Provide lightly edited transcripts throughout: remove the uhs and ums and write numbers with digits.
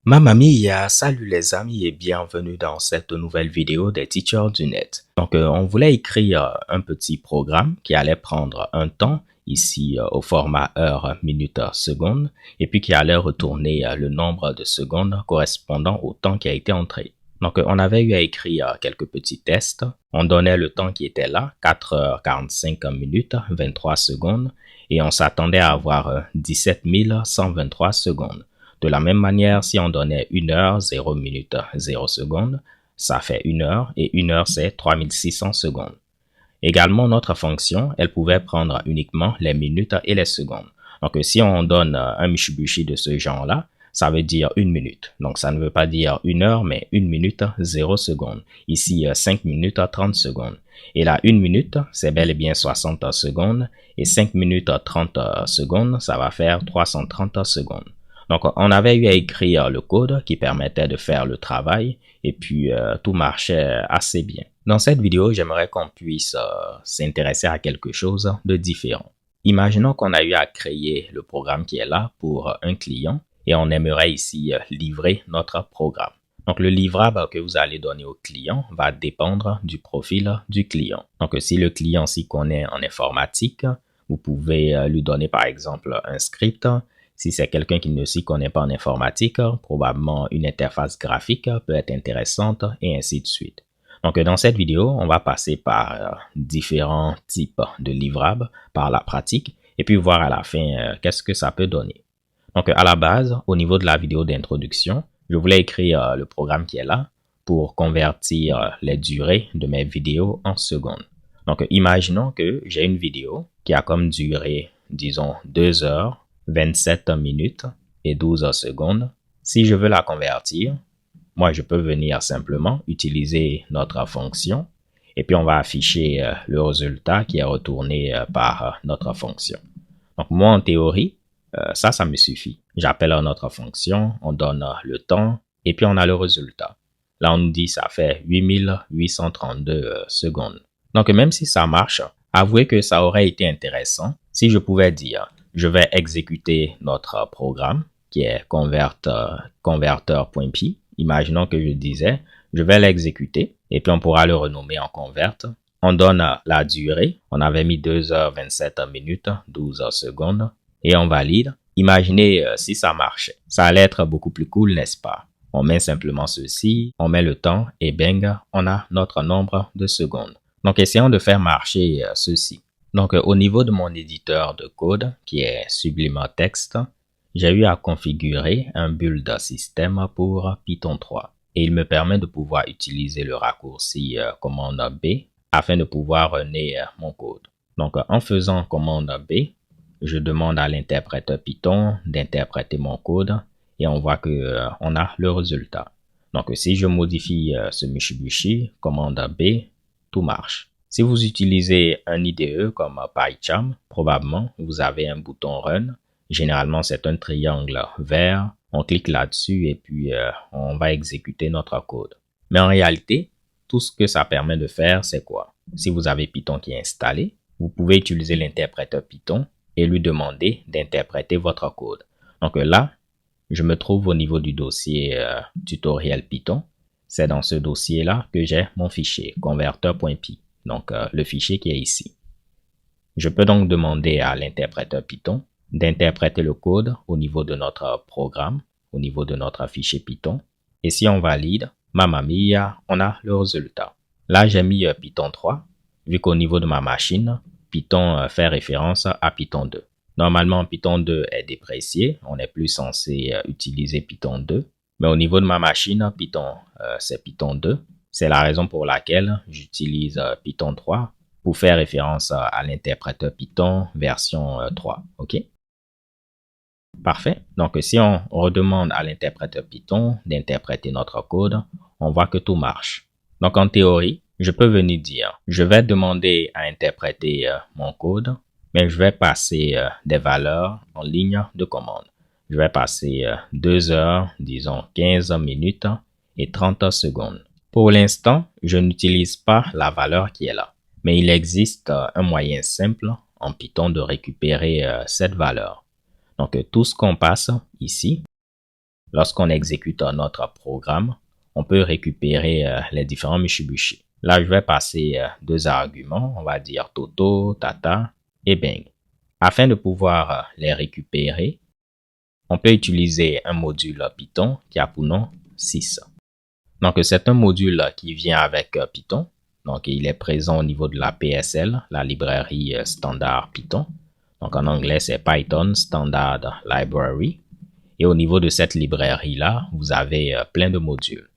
Mamma mia, salut les amis et bienvenue dans cette nouvelle vidéo des Teachers du Net. Donc on voulait écrire un petit programme qui allait prendre un temps, ici au format heure, minute, seconde, et puis qui allait retourner le nombre de secondes correspondant au temps qui a été entré. Donc on avait eu à écrire quelques petits tests. On donnait le temps qui était là, 4h45 minutes, 23 secondes, et on s'attendait à avoir 17 123 secondes. De la même manière, si on donnait 1 heure, 0 minute, 0 seconde, ça fait 1 heure, et 1 heure c'est 3600 secondes. Également, notre fonction, elle pouvait prendre uniquement les minutes et les secondes. Donc, si on donne un Mitsubishi de ce genre-là, ça veut dire 1 minute. Donc, ça ne veut pas dire 1 heure, mais 1 minute, 0 seconde. Ici, 5 minutes, 30 secondes. Et là, 1 minute, c'est bel et bien 60 secondes. Et 5 minutes, 30 secondes, ça va faire 330 secondes. Donc, on avait eu à écrire le code qui permettait de faire le travail et puis tout marchait assez bien. Dans cette vidéo, j'aimerais qu'on puisse s'intéresser à quelque chose de différent. Imaginons qu'on a eu à créer le programme qui est là pour un client et on aimerait ici livrer notre programme. Donc, le livrable que vous allez donner au client va dépendre du profil du client. Donc, si le client s'y connaît en informatique, vous pouvez lui donner par exemple un script. Si c'est quelqu'un qui ne s'y connaît pas en informatique, probablement une interface graphique peut être intéressante et ainsi de suite. Donc, dans cette vidéo, on va passer par différents types de livrables, par la pratique, et puis voir à la fin qu'est-ce que ça peut donner. Donc, à la base, au niveau de la vidéo d'introduction, je voulais écrire le programme qui est là pour convertir les durées de mes vidéos en secondes. Donc, imaginons que j'ai une vidéo qui a comme durée, disons, 2 heures, 27 minutes et 12 secondes. Si je veux la convertir, moi je peux venir simplement utiliser notre fonction et puis on va afficher le résultat qui est retourné par notre fonction. Donc moi en théorie, ça me suffit. J'appelle notre fonction, on donne le temps et puis on a le résultat. Là on nous dit ça fait 8832 secondes. Donc même si ça marche, avouez que ça aurait été intéressant si je pouvais dire je vais exécuter notre programme qui est converteur.py. Imaginons que je disais, je vais l'exécuter et puis on pourra le renommer en convert. On donne la durée. On avait mis 2h27 minutes, 12 secondes et on valide. Imaginez si ça marchait. Ça allait être beaucoup plus cool, n'est-ce pas? On met simplement ceci, on met le temps et bang, on a notre nombre de secondes. Donc, essayons de faire marcher ceci. Donc, au niveau de mon éditeur de code, qui est Sublime Text, j'ai eu à configurer un build système pour Python 3. Et il me permet de pouvoir utiliser le raccourci commande B afin de pouvoir runner mon code. Donc, en faisant commande B, je demande à l'interprète Python d'interpréter mon code et on voit que on a le résultat. Donc, si je modifie ce Mitsubishi, commande B, tout marche. Si vous utilisez un IDE comme PyCharm, probablement vous avez un bouton Run. Généralement, c'est un triangle vert. On clique là-dessus et puis on va exécuter notre code. Mais en réalité, tout ce que ça permet de faire, c'est quoi? Si vous avez Python qui est installé, vous pouvez utiliser l'interpréteur Python et lui demander d'interpréter votre code. Donc là, je me trouve au niveau du dossier tutoriel Python. C'est dans ce dossier-là que j'ai mon fichier converteur.py. Donc, le fichier qui est ici. Je peux donc demander à l'interpréteur Python d'interpréter le code au niveau de notre programme, au niveau de notre fichier Python. Et si on valide, mamma mia, on a le résultat. Là, j'ai mis Python 3, vu qu'au niveau de ma machine, Python fait référence à Python 2. Normalement, Python 2 est déprécié, on n'est plus censé utiliser Python 2. Mais au niveau de ma machine, Python, c'est Python 2. C'est la raison pour laquelle j'utilise Python 3 pour faire référence à l'interpréteur Python version 3. OK? Parfait. Donc, si on redemande à l'interpréteur Python d'interpréter notre code, on voit que tout marche. Donc, en théorie, je peux venir dire, je vais demander à interpréter mon code, mais je vais passer des valeurs en ligne de commande. Je vais passer 2 heures, disons 15 minutes et 30 secondes. Pour l'instant, je n'utilise pas la valeur qui est là, mais il existe un moyen simple en Python de récupérer cette valeur. Donc, tout ce qu'on passe ici, lorsqu'on exécute notre programme, on peut récupérer les différents Mitsubishi. Là, je vais passer deux arguments, on va dire Toto, Tata et Bing. Afin de pouvoir les récupérer, on peut utiliser un module Python qui a pour nom sys. Donc, c'est un module qui vient avec Python. Donc, il est présent au niveau de la PSL, la librairie standard Python. Donc, en anglais, c'est Python Standard Library. Et au niveau de cette librairie-là, vous avez plein de modules.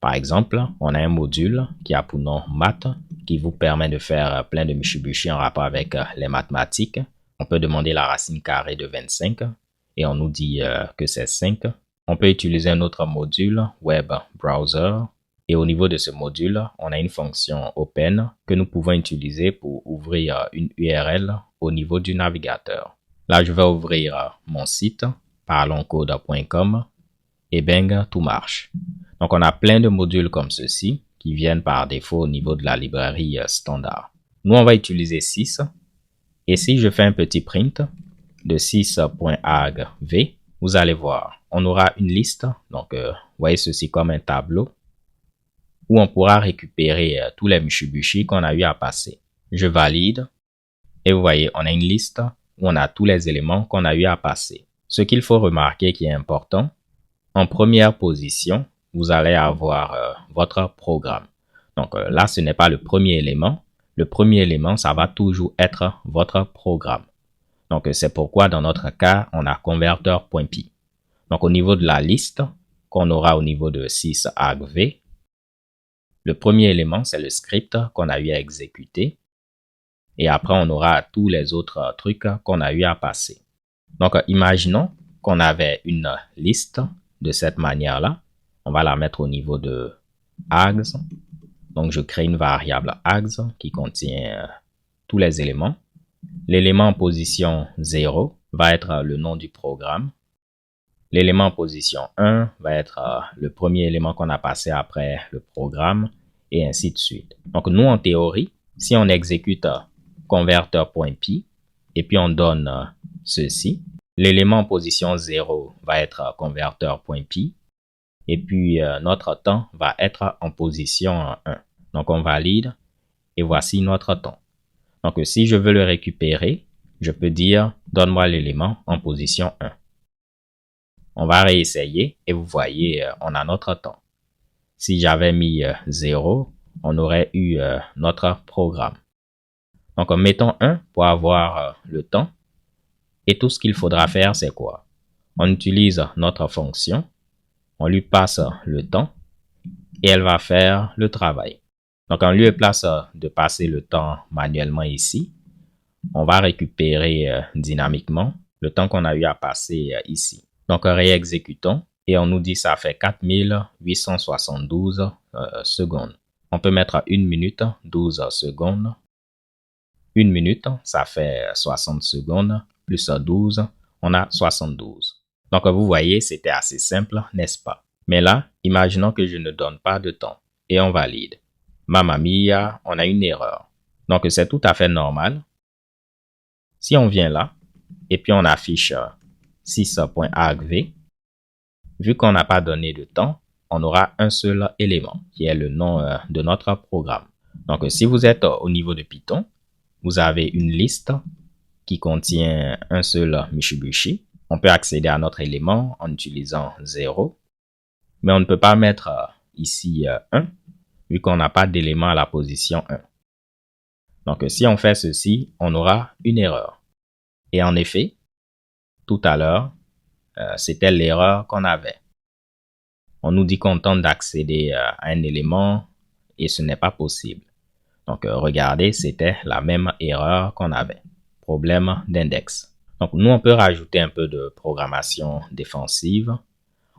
Par exemple, on a un module qui a pour nom Math, qui vous permet de faire plein de Mitsubishi en rapport avec les mathématiques. On peut demander la racine carrée de 25 et on nous dit que c'est 5. On peut utiliser un autre module, Web Browser. Et au niveau de ce module, on a une fonction Open que nous pouvons utiliser pour ouvrir une URL au niveau du navigateur. Là, je vais ouvrir mon site, parlonscode.com, et bang, tout marche. Donc, on a plein de modules comme ceci qui viennent par défaut au niveau de la librairie standard. Nous, on va utiliser sys. Et si je fais un petit print de sys.argv, vous allez voir, on aura une liste. Donc, voyez ceci comme un tableau où on pourra récupérer tous les Mitsubishi qu'on a eu à passer. Je valide et vous voyez, on a une liste où on a tous les éléments qu'on a eu à passer. Ce qu'il faut remarquer qui est important, en première position, vous allez avoir votre programme. Donc là, ce n'est pas le premier élément. Le premier élément, ça va toujours être votre programme. Donc c'est pourquoi dans notre cas, on a converteur.py. Donc au niveau de la liste qu'on aura au niveau de sysargv, le premier élément, c'est le script qu'on a eu à exécuter. Et après, on aura tous les autres trucs qu'on a eu à passer. Donc, imaginons qu'on avait une liste de cette manière-là. On va la mettre au niveau de args. Donc, je crée une variable args qui contient tous les éléments. L'élément en position 0 va être le nom du programme. L'élément en position 1 va être le premier élément qu'on a passé après le programme et ainsi de suite. Donc, nous, en théorie, si on exécute converteur.py et puis on donne ceci, l'élément en position 0 va être converteur.py et puis notre temps va être en position 1. Donc, on valide et voici notre temps. Donc, si je veux le récupérer, je peux dire donne-moi l'élément en position 1. On va réessayer et vous voyez, on a notre temps. Si j'avais mis 0, on aurait eu notre programme. Donc, mettons 1 pour avoir le temps. Et tout ce qu'il faudra faire, c'est quoi? On utilise notre fonction, on lui passe le temps et elle va faire le travail. Donc, en lieu et place de passer le temps manuellement ici, on va récupérer dynamiquement le temps qu'on a eu à passer ici. Donc, réexécutons et on nous dit ça fait 4872 secondes. On peut mettre 1 minute, 12 secondes. 1 minute, ça fait 60 secondes, plus 12, on a 72. Donc, vous voyez, c'était assez simple, n'est-ce pas? Mais là, imaginons que je ne donne pas de temps et on valide. Mamma mia, on a une erreur. Donc, c'est tout à fait normal. Si on vient là et puis on affiche sys.argv, vu qu'on n'a pas donné de temps, on aura un seul élément qui est le nom de notre programme. Donc, si vous êtes au niveau de Python, vous avez une liste qui contient un seul Mitsubishi. On peut accéder à notre élément en utilisant 0, mais on ne peut pas mettre ici 1, vu qu'on n'a pas d'élément à la position 1. Donc, si on fait ceci, on aura une erreur. Et en effet, tout à l'heure, c'était l'erreur qu'on avait. On nous dit qu'on tente d'accéder à un élément et ce n'est pas possible. Donc, regardez, c'était la même erreur qu'on avait. Problème d'index. Donc, nous, on peut rajouter un peu de programmation défensive.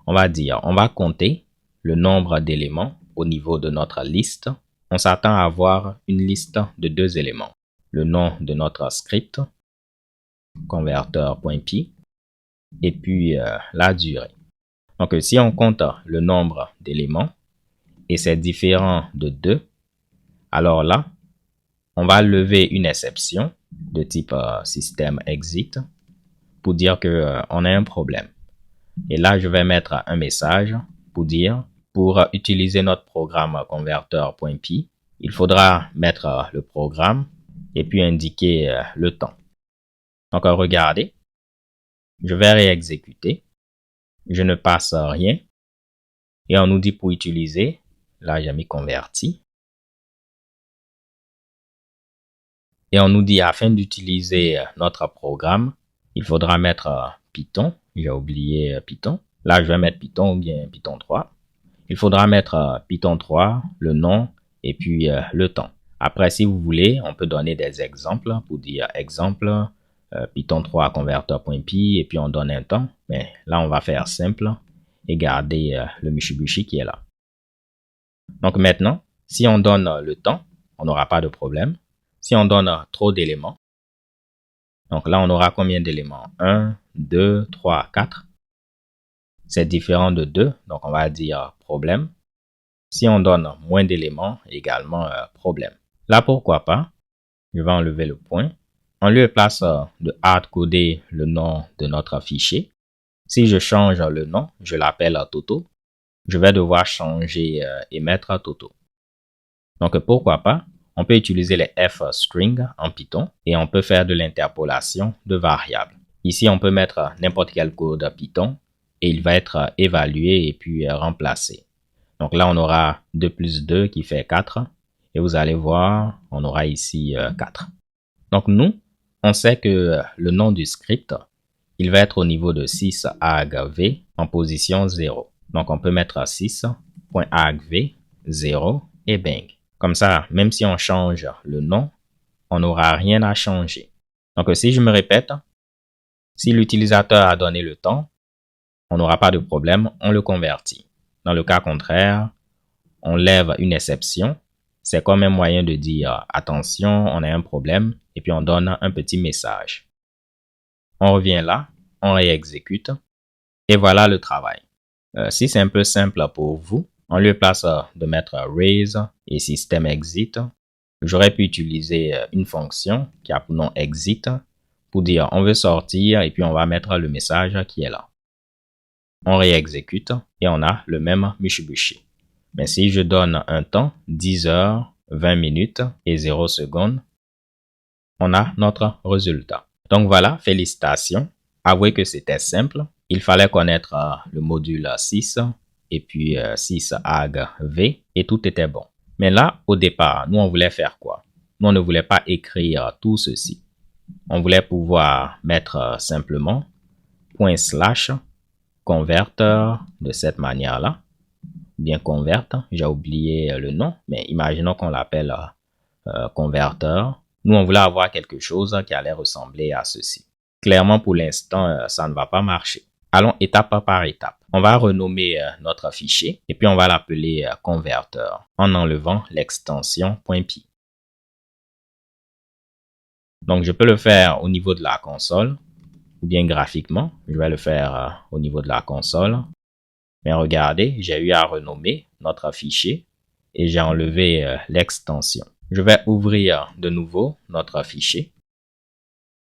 On va dire, on va compter le nombre d'éléments au niveau de notre liste. On s'attend à avoir une liste de 2 éléments. Le nom de notre script, converteur.py, et puis la durée. Donc, si on compte le nombre d'éléments et c'est différent de 2, alors là, on va lever une exception de type système exit pour dire que on a un problème. Et là, je vais mettre un message pour dire, pour utiliser notre programme converteur.py, il faudra mettre le programme et puis indiquer le temps. Donc, regardez, je vais réexécuter. Je ne passe rien. Et on nous dit pour utiliser, là j'ai mis converti. Et on nous dit afin d'utiliser notre programme, il faudra mettre Python. J'ai oublié Python. Là, je vais mettre Python ou bien Python 3. Il faudra mettre Python 3, le nom et puis le temps. Après, si vous voulez, on peut donner des exemples pour dire exemple Python 3 converteur.py et puis on donne un temps. Mais là, on va faire simple et garder le Mitsubishi qui est là. Donc maintenant, si on donne le temps, on n'aura pas de problème. Si on donne trop d'éléments, donc là, on aura combien d'éléments? 1, 2, 3, 4. C'est différent de 2, donc on va dire problème. Si on donne moins d'éléments, également problème. Là, pourquoi pas? Je vais enlever le point. En lieu et place de hardcoder le nom de notre fichier, si je change le nom, je l'appelle Toto, je vais devoir changer et mettre Toto. Donc, pourquoi pas? On peut utiliser les f-string en Python et on peut faire de l'interpolation de variables. Ici, on peut mettre n'importe quel code Python et il va être évalué et puis remplacé. Donc là, on aura 2 plus 2 qui fait 4 et vous allez voir, on aura ici 4. Donc nous, on sait que le nom du script, il va être au niveau de 6argv en position 0. Donc on peut mettre 6.argv 0 et bang. Comme ça, même si on change le nom, on n'aura rien à changer. Donc si je me répète, si l'utilisateur a donné le temps, on n'aura pas de problème, on le convertit. Dans le cas contraire, on lève une exception. C'est comme un moyen de dire attention, on a un problème et puis on donne un petit message. On revient là, on réexécute et voilà le travail. Si c'est un peu simple pour vous, en lieu place de mettre raise et system exit, j'aurais pu utiliser une fonction qui a pour nom exit pour dire on veut sortir et puis on va mettre le message qui est là. On réexécute et on a le même Mitsubishi. Mais si je donne un temps, 10 heures, 20 minutes et 0 secondes, on a notre résultat. Donc voilà, félicitations. Avouez que c'était simple. Il fallait connaître le module 6 et puis 6argv et tout était bon. Mais là, au départ, nous on voulait faire quoi? Nous on ne voulait pas écrire tout ceci. On voulait pouvoir mettre simplement // converteur de cette manière-là. Bien convert, j'ai oublié le nom, mais imaginons qu'on l'appelle converteur. Nous, on voulait avoir quelque chose qui allait ressembler à ceci. Clairement, pour l'instant, ça ne va pas marcher. Allons étape par étape. On va renommer notre fichier et puis on va l'appeler converteur en enlevant l'extension .py. Donc, je peux le faire au niveau de la console ou bien graphiquement. Je vais le faire au niveau de la console. Mais regardez, j'ai eu à renommer notre fichier et j'ai enlevé l'extension. Je vais ouvrir de nouveau notre fichier.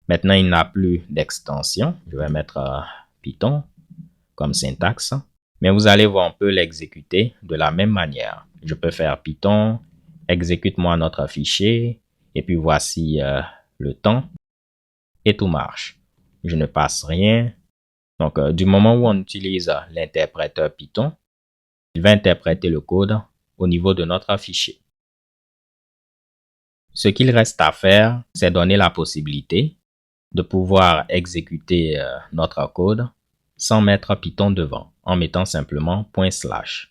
Maintenant, il n'a plus d'extension. Je vais mettre Python comme syntaxe. Mais vous allez voir, on peut l'exécuter de la même manière. Je peux faire Python, exécute-moi notre fichier et puis voici le temps et tout marche. Je ne passe rien. Donc, du moment où on utilise l'interpréteur Python, il va interpréter le code au niveau de notre fichier. Ce qu'il reste à faire, c'est donner la possibilité de pouvoir exécuter notre code sans mettre Python devant, en mettant simplement /.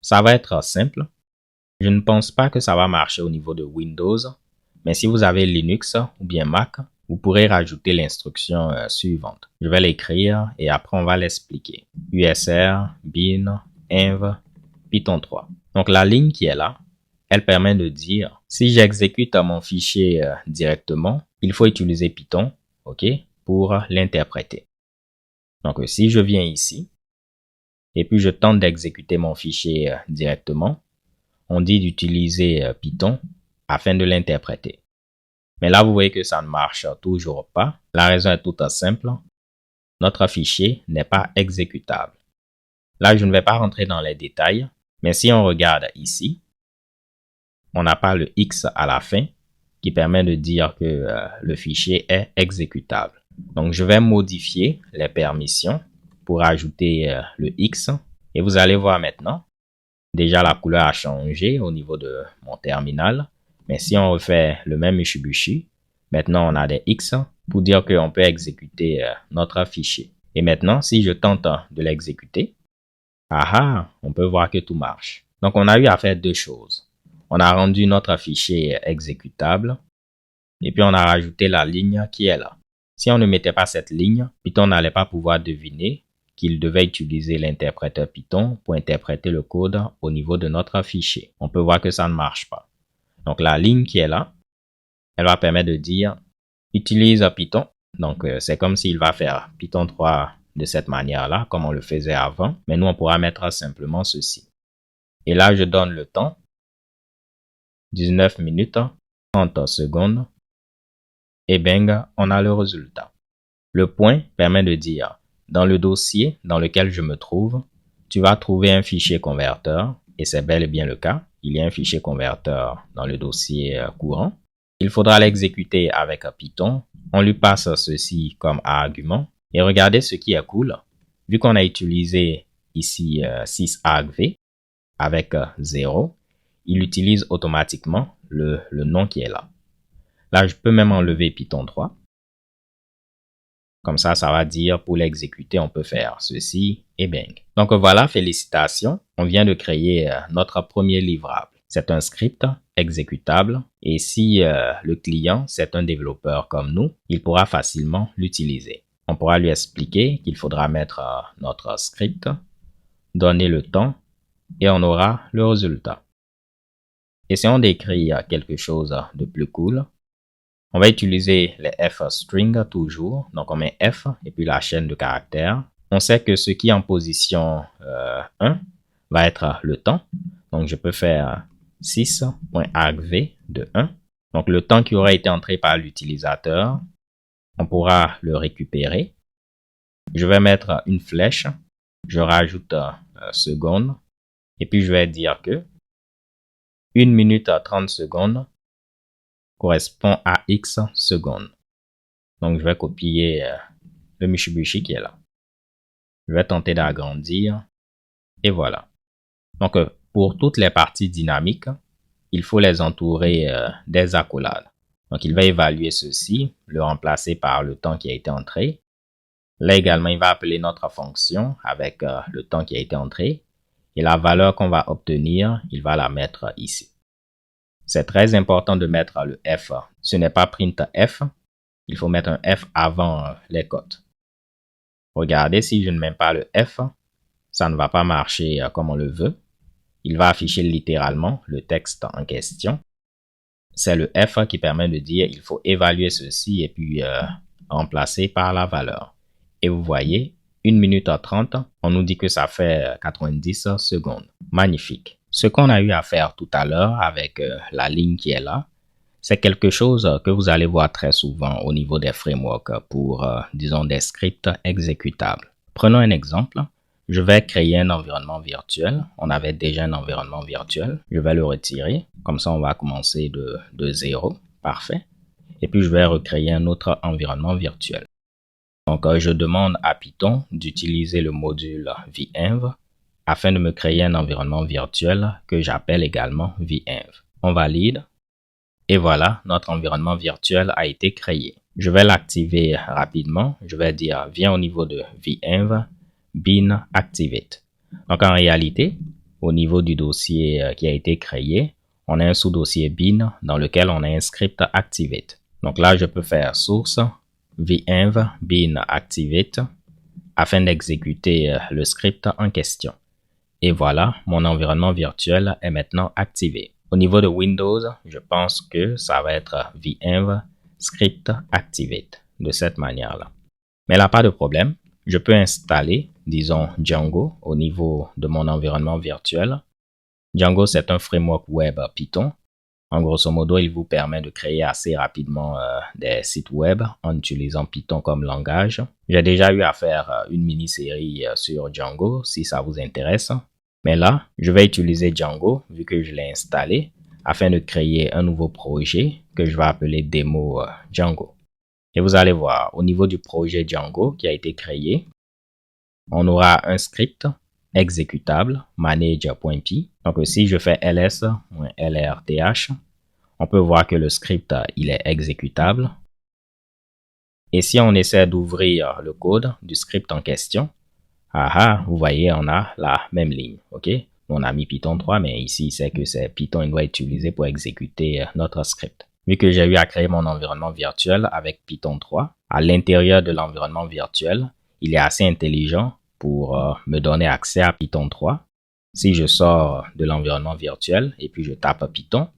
Ça va être simple. Je ne pense pas que ça va marcher au niveau de Windows, mais si vous avez Linux ou bien Mac, vous pourrez rajouter l'instruction suivante. Je vais l'écrire et après on va l'expliquer. usr bin env python 3. Donc la ligne qui est là, elle permet de dire si j'exécute mon fichier directement, il faut utiliser Python, ok, pour l'interpréter. Donc si je viens ici et puis je tente d'exécuter mon fichier directement, on dit d'utiliser Python afin de l'interpréter. Mais là, vous voyez que ça ne marche toujours pas. La raison est toute simple. notre fichier n'est pas exécutable. Là, je ne vais pas rentrer dans les détails, mais si on regarde ici, on n'a pas le X à la fin qui permet de dire que le fichier est exécutable. Donc, je vais modifier les permissions pour ajouter le X et vous allez voir maintenant, déjà la couleur a changé au niveau de mon terminal, mais si on refait le même Mitsubishi, maintenant on a des X pour dire qu'on peut exécuter notre fichier. Et maintenant, si je tente de l'exécuter, on peut voir que tout marche. Donc, on a eu à faire deux choses. On a rendu notre fichier exécutable et puis on a rajouté la ligne qui est là. Si on ne mettait pas cette ligne, Python n'allait pas pouvoir deviner qu'il devait utiliser l'interpréteur Python pour interpréter le code au niveau de notre fichier. On peut voir que ça ne marche pas. Donc, la ligne qui est là, elle va permettre de dire utilise Python. Donc, c'est comme s'il va faire Python 3 de cette manière-là, comme on le faisait avant. Mais nous, on pourra mettre simplement ceci. Et là, je donne le temps. 19 minutes, 30 secondes. Et bang, on a le résultat. Le point permet de dire, dans le dossier dans lequel je me trouve, tu vas trouver un fichier converteur. Et c'est bel et bien le cas. Il y a un fichier converteur dans le dossier courant. Il faudra l'exécuter avec Python. On lui passe ceci comme argument. Et regardez ce qui est cool. Vu qu'on a utilisé ici 6argv avec 0, il utilise automatiquement le nom qui est là. Là, je peux même enlever Python 3. Comme ça va dire pour l'exécuter, on peut faire ceci et bang. Donc voilà, félicitations. On vient de créer notre premier livrable. C'est un script exécutable et si le client, c'est un développeur comme nous, il pourra facilement l'utiliser. On pourra lui expliquer qu'il faudra mettre notre script, donner le temps et on aura le résultat. Et si on décrit quelque chose de plus cool, on va utiliser les f-string toujours. Donc, on met f et puis la chaîne de caractères. On sait que ce qui est en position 1 va être le temps. Donc, je peux faire 6.argv de 1. Donc, le temps qui aura été entré par l'utilisateur, on pourra le récupérer. Je vais mettre une flèche. Je rajoute secondes. Et puis, je vais dire que 1 minute 30 secondes correspond à X secondes. Donc, je vais copier le Mitsubishi qui est là. Je vais tenter d'agrandir. Et voilà. Donc, pour toutes les parties dynamiques, il faut les entourer des accolades. Donc, il va évaluer ceci, le remplacer par le temps qui a été entré. Là également, il va appeler notre fonction avec le temps qui a été entré. Et la valeur qu'on va obtenir, il va la mettre ici. C'est très important de mettre le F. Ce n'est pas printf. Il faut mettre un F avant les cotes. Regardez, si je ne mets pas le F, ça ne va pas marcher comme on le veut. Il va afficher littéralement le texte en question. C'est le F qui permet de dire il faut évaluer ceci et puis remplacer par la valeur. Et vous voyez, 1 minute 30, on nous dit que ça fait 90 secondes. Magnifique. Ce qu'on a eu à faire tout à l'heure avec la ligne qui est là, c'est quelque chose que vous allez voir très souvent au niveau des frameworks pour, disons, des scripts exécutables. Prenons un exemple. Je vais créer un environnement virtuel. On avait déjà un environnement virtuel. Je vais le retirer. Comme ça, on va commencer de 0. Parfait. Et puis, je vais recréer un autre environnement virtuel. Donc, je demande à Python d'utiliser le module venv afin de me créer un environnement virtuel que j'appelle également venv. On valide. Et voilà, notre environnement virtuel a été créé. Je vais l'activer rapidement. Je vais dire, viens au niveau de venv, bin activate. Donc, en réalité, au niveau du dossier qui a été créé, on a un sous-dossier bin dans lequel on a un script activate. Donc là, je peux faire source venv bin activate afin d'exécuter le script en question. Et voilà, mon environnement virtuel est maintenant activé. Au niveau de Windows, je pense que ça va être venv script activate de cette manière-là. Mais là, pas de problème. Je peux installer, disons, Django au niveau de mon environnement virtuel. Django, c'est un framework web Python. En grosso modo, il vous permet de créer assez rapidement des sites web en utilisant Python comme langage. J'ai déjà eu à faire une mini-série sur Django si ça vous intéresse. Mais là, je vais utiliser Django vu que je l'ai installé afin de créer un nouveau projet que je vais appeler démo Django. Et vous allez voir, au niveau du projet Django qui a été créé, on aura un script exécutable manage.py. Donc si je fais ls-lrth, on peut voir que le script il est exécutable. Et si on essaie d'ouvrir le code du script en question, vous voyez, on a la même ligne. Ok, on a mis Python 3, mais ici c'est que c'est Python qu'il doit utiliser pour exécuter notre script. Vu que j'ai eu à créer mon environnement virtuel avec Python 3, à l'intérieur de l'environnement virtuel, il est assez intelligent pour me donner accès à Python 3. Si je sors de l'environnement virtuel et puis je tape Python,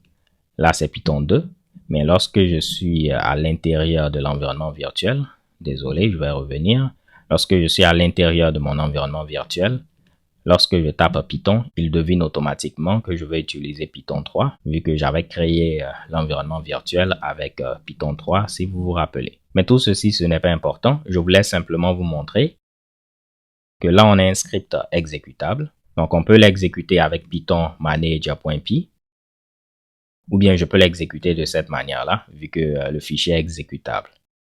là c'est Python 2. Mais lorsque je suis à l'intérieur de l'environnement virtuel, désolé, je vais revenir. Lorsque je suis à l'intérieur de mon environnement virtuel, lorsque je tape Python, il devine automatiquement que je vais utiliser Python 3, vu que j'avais créé l'environnement virtuel avec Python 3, si vous vous rappelez. Mais tout ceci, ce n'est pas important. Je voulais simplement vous montrer que là, on a un script exécutable. Donc, on peut l'exécuter avec Python manage.py. Ou bien, je peux l'exécuter de cette manière-là, vu que le fichier est exécutable.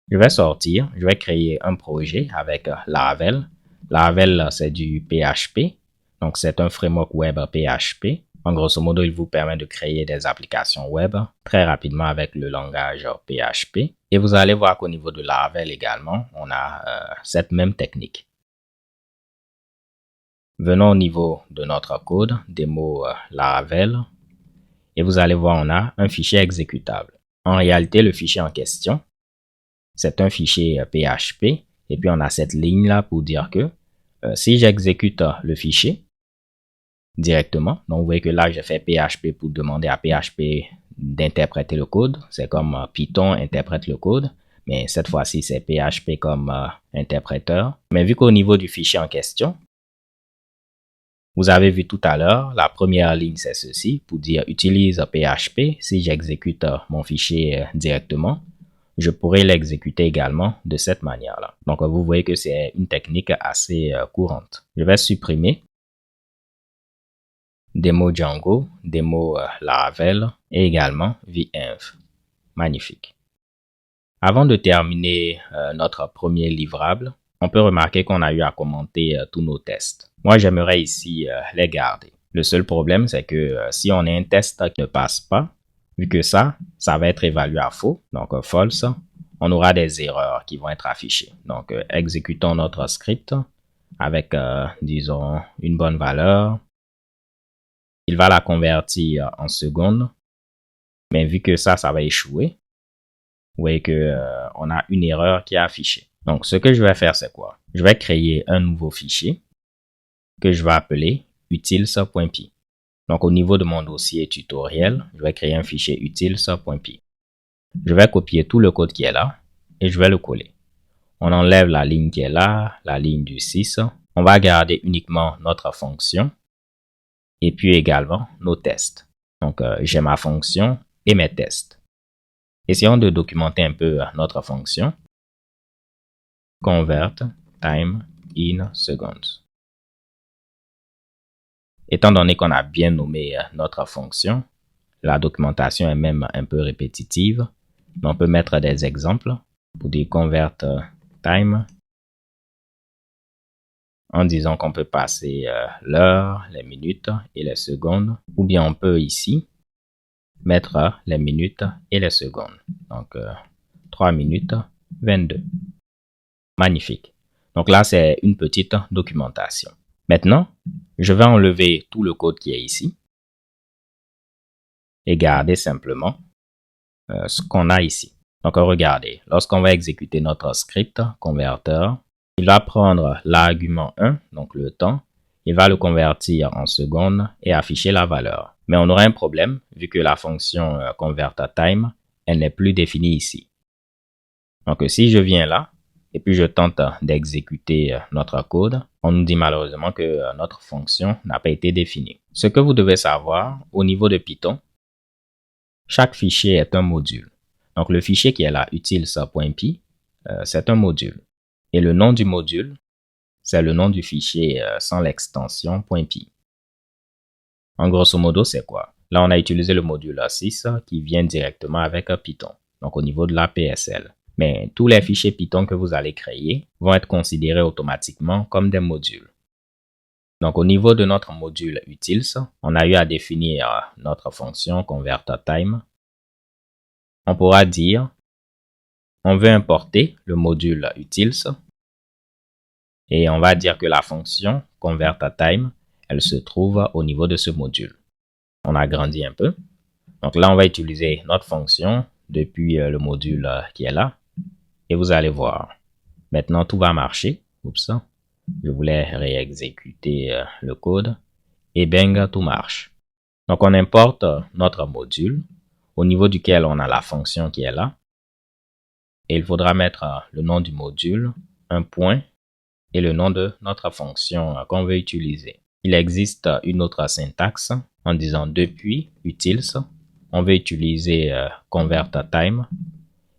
Je vais sortir, je vais créer un projet avec Laravel. Laravel, c'est du PHP. Donc, c'est un framework web PHP. En grosso modo, il vous permet de créer des applications web très rapidement avec le langage PHP. Et vous allez voir qu'au niveau de Laravel également, on a cette même technique. Venons au niveau de notre code, démo Laravel. Et vous allez voir, on a un fichier exécutable. En réalité, le fichier en question, c'est un fichier PHP. Et puis, on a cette ligne-là pour dire que si j'exécute le fichier directement, donc vous voyez que là, j'ai fait PHP pour demander à PHP d'interpréter le code. C'est comme Python interprète le code. Mais cette fois-ci, c'est PHP comme interpréteur. Mais vu qu'au niveau du fichier en question, vous avez vu tout à l'heure, la première ligne, c'est ceci, pour dire utilise PHP. Si j'exécute mon fichier directement, je pourrais l'exécuter également de cette manière-là. Donc, vous voyez que c'est une technique assez courante. Je vais supprimer démo Django, démo Laravel et également venv. Magnifique. Avant de terminer notre premier livrable, on peut remarquer qu'on a eu à commenter tous nos tests. Moi, j'aimerais ici les garder. Le seul problème, c'est que si on a un test qui ne passe pas, vu que ça va être évalué à faux, donc false, on aura des erreurs qui vont être affichées. Donc, exécutons notre script avec, disons, une bonne valeur. Il va la convertir en secondes, mais vu que ça va échouer, vous voyez que on a une erreur qui est affichée. Donc, ce que je vais faire, c'est quoi? Je vais créer un nouveau fichier que je vais appeler utils.py. Donc, au niveau de mon dossier tutoriel, je vais créer un fichier utils.py. Je vais copier tout le code qui est là et je vais le coller. On enlève la ligne qui est là, la ligne du 6. On va garder uniquement notre fonction et puis également nos tests. Donc, j'ai ma fonction et mes tests. Essayons de documenter un peu notre fonction. Convert time in seconds. Étant donné qu'on a bien nommé notre fonction, la documentation est même un peu répétitive. On peut mettre des exemples pour dire convert time en disant qu'on peut passer l'heure, les minutes et les secondes. Ou bien on peut ici mettre les minutes et les secondes. Donc 3 minutes 22. Magnifique. Donc là, c'est une petite documentation. Maintenant, je vais enlever tout le code qui est ici et garder simplement ce qu'on a ici. Donc, regardez, lorsqu'on va exécuter notre script converteur, il va prendre l'argument 1, donc le temps, il va le convertir en secondes et afficher la valeur. Mais on aura un problème vu que la fonction convertTime, elle n'est plus définie ici. Donc, si je viens là, et puis je tente d'exécuter notre code, on nous dit malheureusement que notre fonction n'a pas été définie. Ce que vous devez savoir au niveau de Python, Chaque fichier est un module. Donc, le fichier qui est là, utils.py, c'est un module. Et le nom du module, c'est le nom du fichier sans l'extension .py. En grosso modo, c'est quoi? Là, on a utilisé le module 6 qui vient directement avec Python, donc au niveau de la PSL. Mais tous les fichiers Python que vous allez créer vont être considérés automatiquement comme des modules. Donc, au niveau de notre module utils, on a eu à définir notre fonction convertTime. On pourra dire, on veut importer le module utils et on va dire que la fonction convertTime, elle se trouve au niveau de ce module. On agrandit un peu. Donc là, on va utiliser notre fonction depuis le module qui est là. Et vous allez voir. Maintenant, tout va marcher. Oups. Je voulais réexécuter le code. Et bang, tout marche. Donc, on importe notre module au niveau duquel on a la fonction qui est là. Et il faudra mettre le nom du module, un point, et le nom de notre fonction qu'on veut utiliser. Il existe une autre syntaxe en disant depuis utils, on veut utiliser convertTime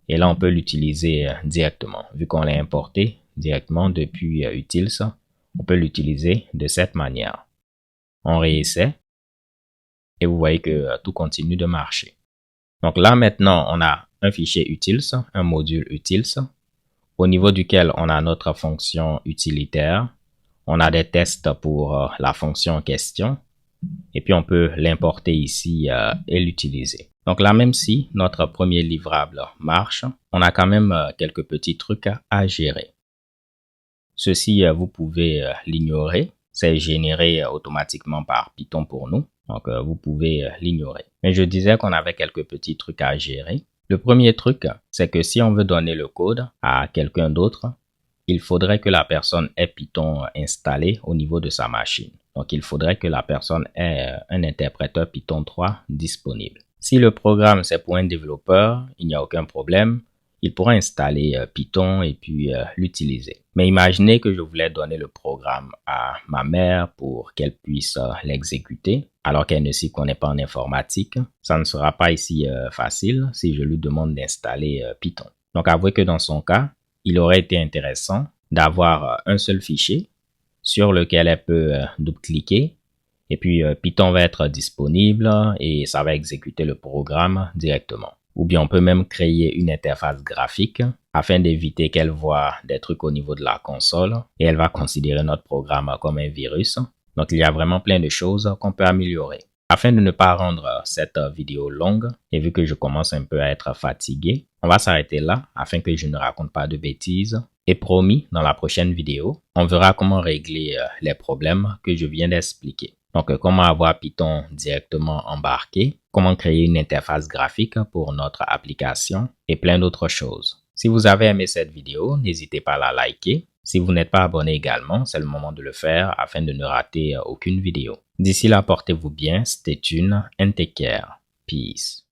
et là on peut l'utiliser directement. Vu qu'on l'a importé directement depuis utils, on peut l'utiliser de cette manière. On réessaie et vous voyez que tout continue de marcher. Donc là maintenant on a un fichier utils, un module utils, au niveau duquel on a notre fonction utilitaire. On a des tests pour la fonction en question et puis on peut l'importer ici et l'utiliser. Donc là, même si notre premier livrable marche, on a quand même quelques petits trucs à gérer. Ceci, vous pouvez l'ignorer. C'est généré automatiquement par Python pour nous. Donc, vous pouvez l'ignorer. Mais je disais qu'on avait quelques petits trucs à gérer. Le premier truc, c'est que si on veut donner le code à quelqu'un d'autre, il faudrait que la personne ait Python installé au niveau de sa machine. Donc, il faudrait que la personne ait un interpréteur Python 3 disponible. Si le programme c'est pour un développeur, il n'y a aucun problème. Il pourra installer Python et puis l'utiliser. Mais imaginez que je voulais donner le programme à ma mère pour qu'elle puisse l'exécuter alors qu'elle ne s'y connaît pas en informatique. Ça ne sera pas ici facile si je lui demande d'installer Python. Donc, avouez que dans son cas, il aurait été intéressant d'avoir un seul fichier sur lequel elle peut double-cliquer et puis Python va être disponible et ça va exécuter le programme directement. Ou bien on peut même créer une interface graphique afin d'éviter qu'elle voit des trucs au niveau de la console et elle va considérer notre programme comme un virus. Donc il y a vraiment plein de choses qu'on peut améliorer. Afin de ne pas rendre cette vidéo longue et vu que je commence un peu à être fatigué, on va s'arrêter là afin que je ne raconte pas de bêtises. Et promis, dans la prochaine vidéo, on verra comment régler les problèmes que je viens d'expliquer. Donc, comment avoir Python directement embarqué, comment créer une interface graphique pour notre application et plein d'autres choses. Si vous avez aimé cette vidéo, n'hésitez pas à la liker. Si vous n'êtes pas abonné également, c'est le moment de le faire afin de ne rater aucune vidéo. D'ici là, portez-vous bien, stay tuned and take care. Peace.